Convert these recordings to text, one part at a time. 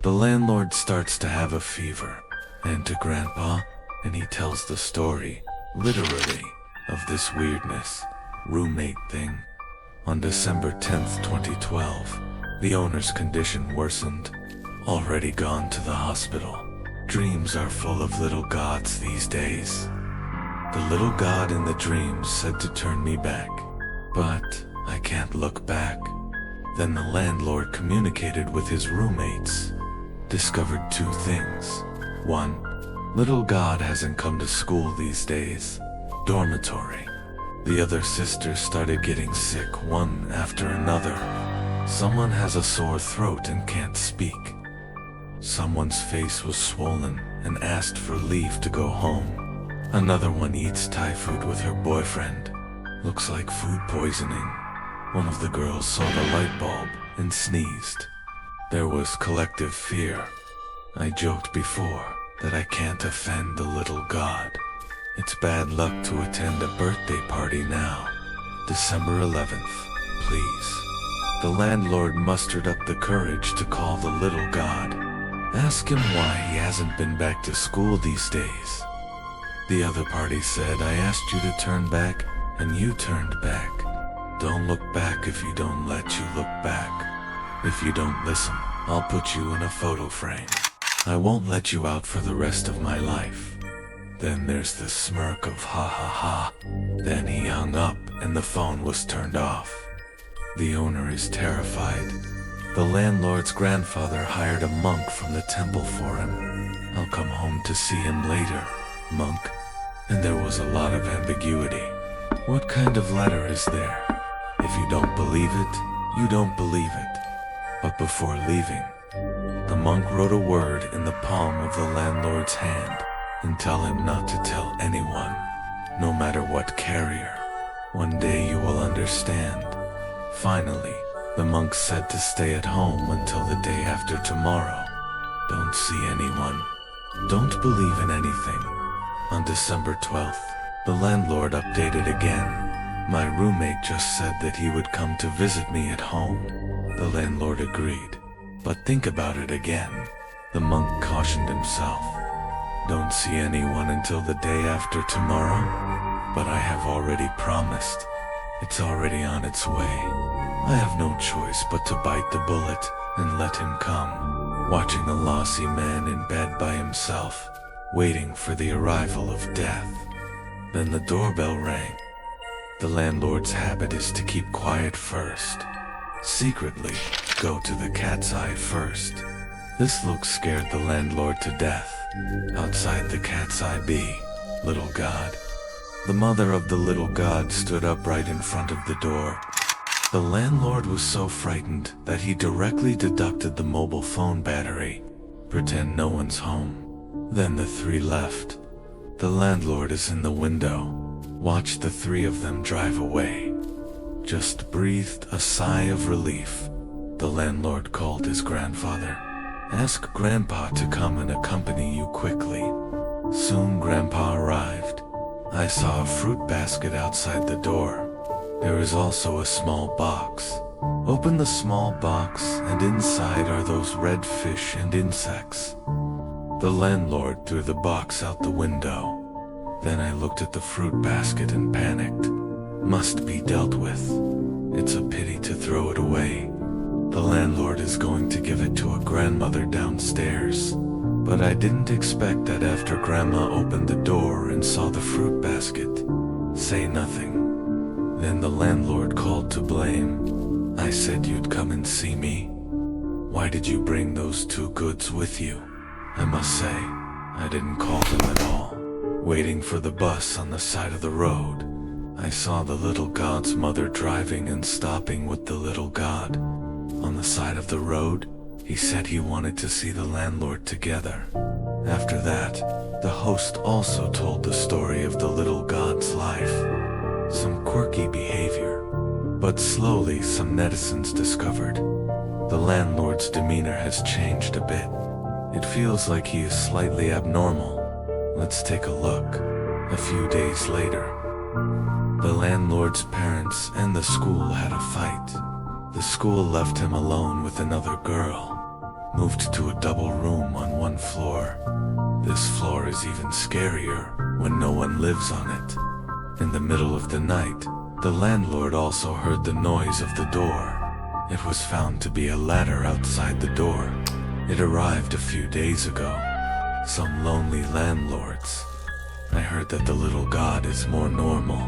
The landlord starts to have a fever, and to Grandpa, and he tells the story, literally, of this weirdness, roommate thing. On December 10th, 2012, the owner's condition worsened, already gone to the hospital. Dreams are full of little gods these days. The little god in the dreams said to turn me back, but I can't look back. Then the landlord communicated with his roommates, discovered two things. One, little god hasn't come to school these days. Dormitory. The other sisters started getting sick one after another. Someone has a sore throat and can't speak. Someone's face was swollen and asked for leave to go home. Another one eats Thai food with her boyfriend. Looks like food poisoning. One of the girls saw the light bulb and sneezed. There was collective fear. I joked before that I can't offend the little god. It's bad luck to attend a birthday party now. December 11th, please. The landlord mustered up the courage to call the little god. Ask him why he hasn't been back to school these days. The other party said, I asked you to turn back, and you turned back. Don't look back if you don't let you look back. If you don't listen, I'll put you in a photo frame. I won't let you out for the rest of my life. Then there's the smirk of ha ha ha. Then he hung up and the phone was turned off. The owner is terrified. The landlord's grandfather hired a monk from the temple for him. I'll come home to see him later, monk. And there was a lot of ambiguity. What kind of letter is there? If you don't believe it, you don't believe it. But before leaving, the monk wrote a word in the palm of the landlord's hand and tell him not to tell anyone, no matter what carrier. One day you will understand. Finally, the monk said to stay at home until the day after tomorrow. Don't see anyone. Don't believe in anything. On December 12th, the landlord updated again. My roommate just said that he would come to visit me at home. The landlord agreed. But think about it again. The monk cautioned himself. Don't see anyone until the day after tomorrow. But I have already promised. It's already on its way. I have no choice but to bite the bullet and let him come. Watching a lossy man in bed by himself, waiting for the arrival of death. Then the doorbell rang. The landlord's habit is to keep quiet first. Secretly, go to the cat's eye first. This look scared the landlord to death. Outside the cat's eye be, little god. The mother of the little god stood up right in front of the door. The landlord was so frightened that he directly deducted the mobile phone battery. Pretend no one's home. Then the three left. The landlord is in the window. Watch the three of them drive away. Just breathed a sigh of relief. The landlord called his grandfather. Ask Grandpa to come and accompany you quickly. Soon Grandpa arrived. I saw a fruit basket outside the door. There is also a small box. Open the small box and inside are those red fish and insects. The landlord threw the box out the window. Then I looked at the fruit basket and panicked. Must be dealt with. It's a pity to throw it away. The landlord is going to give it to a grandmother downstairs. But I didn't expect that after Grandma opened the door and saw the fruit basket. Say nothing. Then the landlord called to blame. I said you'd come and see me. Why did you bring those two goods with you? I must say, I didn't call them at all. Waiting for the bus on the side of the road, I saw the little god's mother driving and stopping with the little god. On the side of the road, he said he wanted to see the landlord together. After that, the host also told the story of the little god's life. Some quirky behavior, but slowly some netizens discovered the landlord's demeanor has changed a bit. It feels like he is slightly abnormal. Let's take a look. A few days later, the landlord's parents and the school had a fight. The school left him alone with another girl. moved to a double room on one floor. This floor is even scarier when no one lives on it. In the middle of the night, the landlord also heard the noise of the door. It was found to be a ladder outside the door. It arrived a few days ago. Some lonely landlords. I heard that the little god is more normal.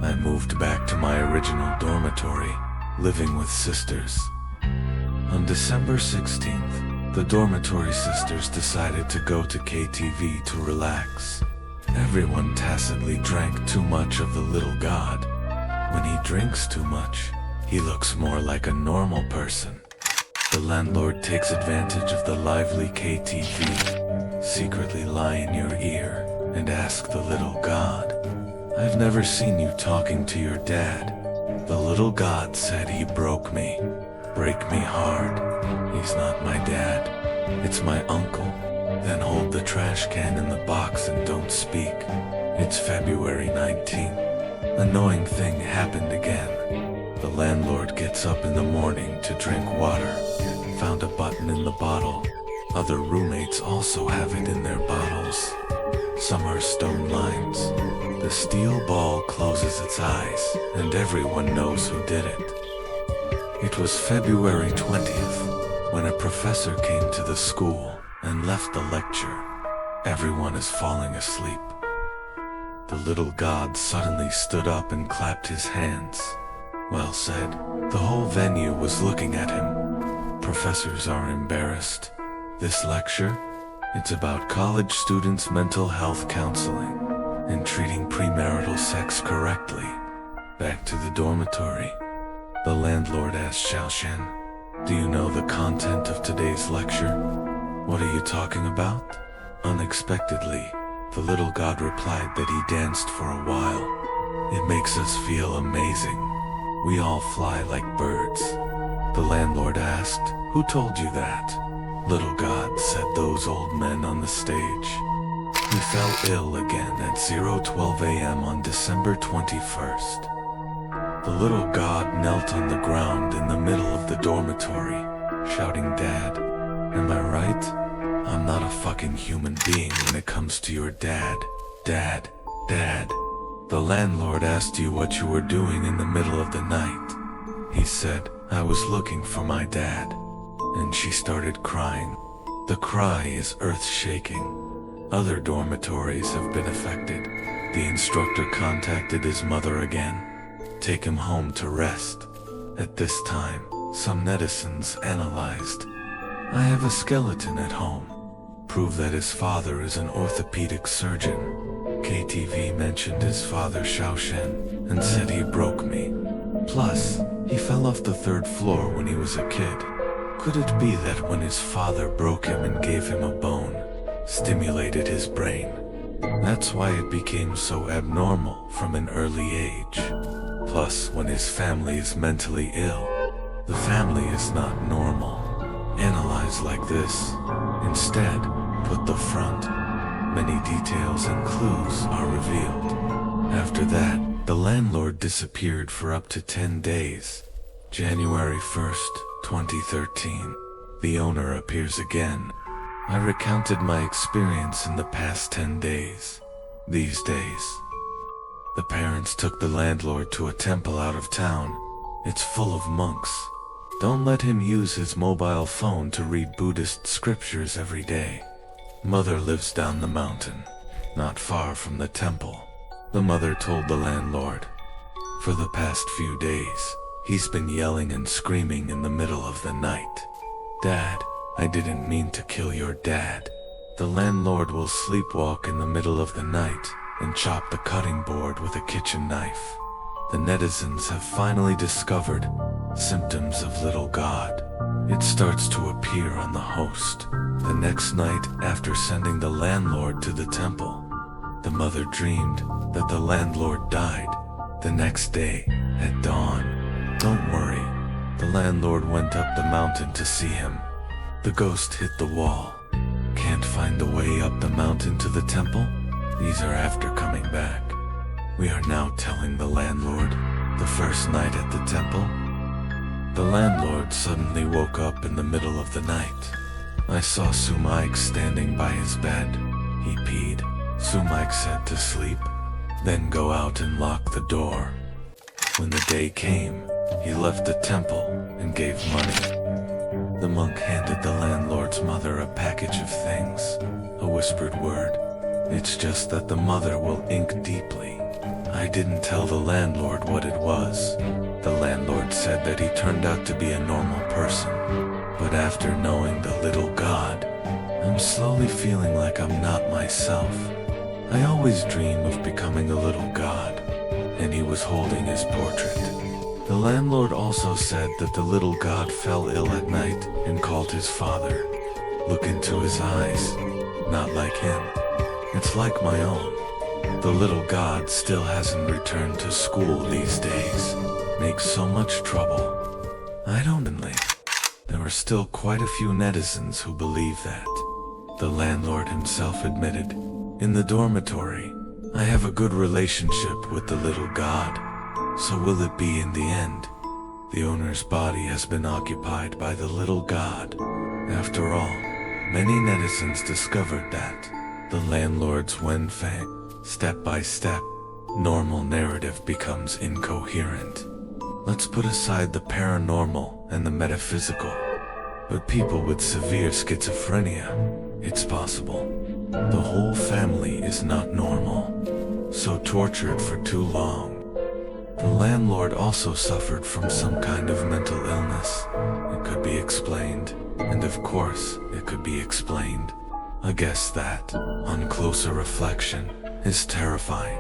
I moved back to my original dormitory, living with sisters. On December 16th, the dormitory sisters decided to go to KTV to relax. Everyone tacitly drank too much of the little god. When he drinks too much, he looks more like a normal person. The landlord takes advantage of the lively KTV, secretly lie in your ear, and ask the little god, "I've never seen you talking to your dad." The little god said he broke me. Break me hard. He's not my dad. It's my uncle. Then hold the trash can in the box and don't speak. It's February 19th. Annoying thing happened again. The landlord gets up in the morning to drink water. Found a button in the bottle. Other roommates also have it in their bottles. Some are stone lines. The steel ball closes its eyes, and everyone knows who did it. It was February 20th, when a professor came to the school and left the lecture. Everyone is falling asleep. The little god suddenly stood up and clapped his hands. Well said. The whole venue was looking at him. Professors are embarrassed. This lecture? It's about college students' mental health counseling and treating premarital sex correctly. Back to the dormitory. The landlord asked Xiaoshan, "Do you know the content of today's lecture?" "What are you talking about?" Unexpectedly, the little god replied that he danced for a while. "It makes us feel amazing. We all fly like birds." The landlord asked, "Who told you that?" Little god said, "Those old men on the stage." He fell ill again at 0:12 a.m. on December 21st. The little god knelt on the ground in the middle of the dormitory, shouting, "Dad, am I right? I'm not a fucking human being when it comes to your dad. Dad, Dad." The landlord asked you what you were doing in the middle of the night. He said, "I was looking for my dad." And she started crying. The cry is earth-shaking. Other dormitories have been affected. The instructor contacted his mother again. Take him home to rest. At this time, some netizens analyzed, "I have a skeleton at home. Prove that his father is an orthopedic surgeon." KTV mentioned his father Xiaoshan and said he broke me. Plus, he fell off the 3rd floor when he was a kid. Could it be that when his father broke him and gave him a bone, stimulated his brain? That's why it became so abnormal from an early age. Plus, when his family is mentally ill, the family is not normal. Analyze like this. Instead, put the front. Many details and clues are revealed. After that, the landlord disappeared for up to 10 days. January 1st, 2013. The owner appears again. I recounted my experience in the past 10 days. These days, the parents took the landlord to a temple out of town. It's full of monks. Don't let him use his mobile phone to read Buddhist scriptures every day. Mother lives down the mountain, not far from the temple. The mother told the landlord, "For the past few days, he's been yelling and screaming in the middle of the night. Dad, I didn't mean to kill your dad." The landlord will sleepwalk in the middle of the night and chop the cutting board with a kitchen knife. The netizens have finally discovered symptoms of little god. It starts to appear on the host. The next night after sending the landlord to the temple, the mother dreamed that the landlord died. The next day, at dawn, don't worry, the landlord went up the mountain to see him. The ghost hit the wall. Can't find the way up the mountain to the temple? These are after coming back. We are now telling the landlord the first night at the temple. The landlord suddenly woke up in the middle of the night. I saw Sumaik standing by his bed. He peed. Sumaik said to sleep, then go out and lock the door. When the day came, he left the temple and gave money. The monk handed the landlord's mother a package of things, a whispered word. It's just that the mother will ink deeply. I didn't tell the landlord what it was. The landlord said that he turned out to be a normal person. But after knowing the little god, I'm slowly feeling like I'm not myself. I always dream of becoming a little god, and he was holding his portrait. The landlord also said that the little god fell ill at night and called his father. Look into his eyes. Not like him. It's like my own. The little god still hasn't returned to school these days. Makes so much trouble. I don't believe. There are still quite a few netizens who believe that. The landlord himself admitted, in the dormitory, I have a good relationship with the little god. So will it be in the end? The owner's body has been occupied by the little god. After all, many netizens discovered that the landlord's Wenfang, step by step, normal narrative becomes incoherent. Let's put aside the paranormal and the metaphysical. But people with severe schizophrenia, it's possible. The whole family is not normal, so tortured for too long. The landlord also suffered from some kind of mental illness. It could be explained, and of course, it could be explained. I guess that, on closer reflection, is terrifying.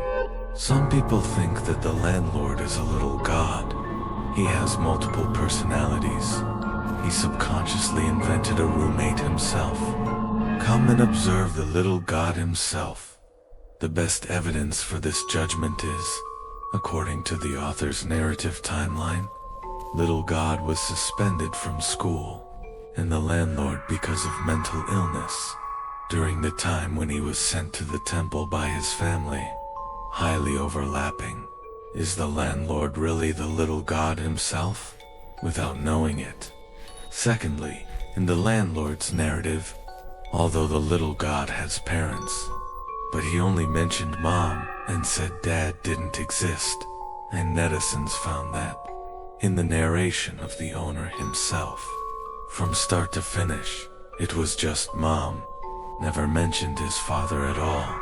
Some people think that the landlord is a little god. He has multiple personalities. He subconsciously invented a roommate himself. Come and observe the little god himself. The best evidence for this judgment is, according to the author's narrative timeline, little god was suspended from school, and the landlord because of mental illness, during the time when he was sent to the temple by his family. Highly overlapping. Is the landlord really the little god himself, without knowing it? Secondly, in the landlord's narrative, although the little god has parents, but he only mentioned mom and said dad didn't exist, and netizens found that in the narration of the owner himself. From start to finish, it was just mom, never mentioned his father at all.